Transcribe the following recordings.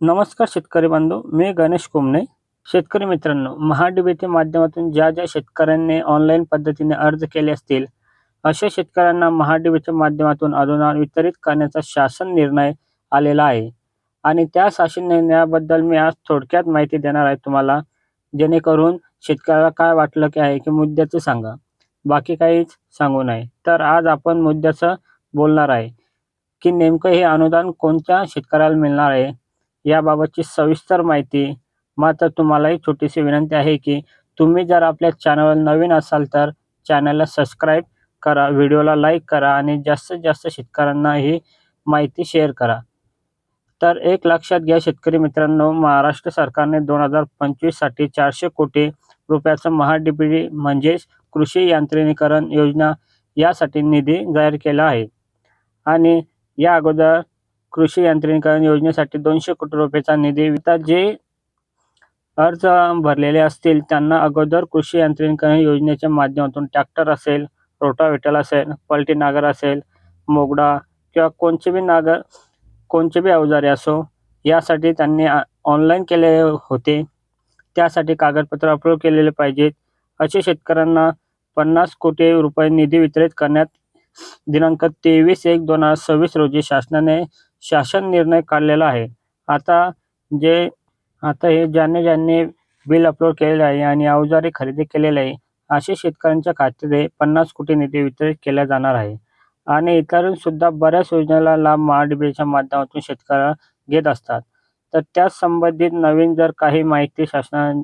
नमस्कार शेतकरी बांधव, मी गणेश कुमणे. शेतकरी मित्रांनो, महाडीबीच्या माध्यमातून ज्या शेतकऱ्यांनी ऑनलाईन पद्धतीने अर्ज केले असतील, अशा शेतकऱ्यांना महाडीबीच्या माध्यमातून अनुदान वितरित करण्याचा शासन निर्णय आलेला आहे. आणि त्या शासन निर्णयाबद्दल मी आज थोडक्यात माहिती देणार आहे तुम्हाला, जेणेकरून शेतकऱ्याला काय वाटलं की आहे की मुद्द्याचं सांगा, बाकी काहीच सांगू नये. तर आज आपण मुद्द्याचं बोलणार आहे की नेमकं हे अनुदान कोणत्या शेतकऱ्याला मिळणार आहे, याबाबतची सविस्तर माहिती. मात्र तुम्हाला एक छोटीशी विनंती आहे की तुम्ही जर आपल्या चॅनलवर नवीन असाल तर चॅनलला सबस्क्राईब करा, व्हिडिओला लाईक करा आणि जास्तीत जास्त शेतकऱ्यांना ही माहिती शेअर करा. तर एक लक्षात घ्या शेतकरी मित्रांनो, महाराष्ट्र सरकारने 2025 साठी 400 कोटी रुपयाचं महाडीबीटी म्हणजेच कृषी यांत्रिकीकरण योजना यासाठी निधी जाहीर केला आहे. आणि या अगोदर कृषी यांत्रिकीकरण योजनेसाठी 200 कोटी रुपयाचा निधी जे अर्ज भरलेले असतील त्यांना अगोदर कृषी यांत्रिकीकरण योजनेच्या माध्यमातून ट्रॅक्टर असेल, रोटावेटर असेल, पलटी नांगर असेल, मोगडा किंवा कोणचे बी अवजारे असो, यासाठी त्यांनी ऑनलाईन केले होते. त्यासाठी कागदपत्र अपलोड केलेले पाहिजेत. अशा शेतकऱ्यांना 50 कोटी रुपये निधी वितरित करण्यात दिनांक 23/1/2026 रोजी शासनाने शासन निर्णय काढलेला आहे. आता हे ज्यांनी बिल अपलोड केलेलं आहे आणि अवजारे खरेदी केलेले आहे, अशा शेतकऱ्यांच्या खात्यात 50 कोटी निधी वितरित केला जाणार आहे. आणि इतर सुद्धा बऱ्याच योजनेला लाभ महाडीबीच्या माध्यमातून शेतकरी घेत असतात. तर त्याच संबंधित नवीन जर काही माहिती शासनाने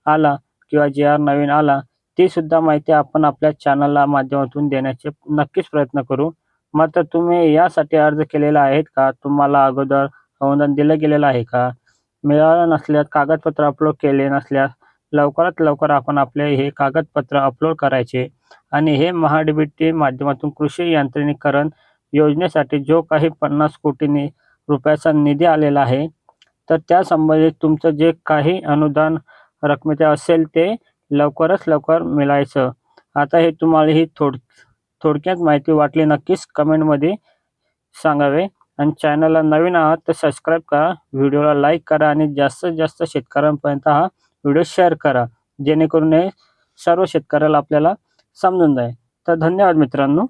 आला किंवा जी नवीन आला, ती सुद्धा माहिती आपण आपल्या चॅनलला माध्यमातून देण्याचे नक्कीच प्रयत्न करू. मात्र तुम्ही यासाठी अर्ज केलेला आहेत का? तुम्हाला अगोदर अनुदान दिलं गेलेलं आहे का? मिळालं नसल्यास, कागदपत्र अपलोड केले नसल्यास लवकरात लवकर आपण आपले हे कागदपत्र अपलोड करायचे आणि हे महाडीबीटी माध्यमातून कृषी यांत्रिकीकरण योजनेसाठी जो काही 50 कोटी रुपयाचा निधी आलेला आहे, तर त्या संबंधित तुमचं जे काही अनुदान रकमेचे असेल ते लवकरात लवकर मिळायचं. आता हे तुम्हाला ही थोडक्यात माहिती वाटली, नक्कीच कमेंटमध्ये सांगावे. आणि चॅनलला नवीन आहात तर सबस्क्राईब करा, व्हिडिओला लाईक करा आणि जास्तीत जास्त शेतकऱ्यांपर्यंत हा व्हिडिओ शेअर करा, जेणेकरून हे सर्व शेतकऱ्याला आपल्याला समजून जाईल. तर धन्यवाद मित्रांनो.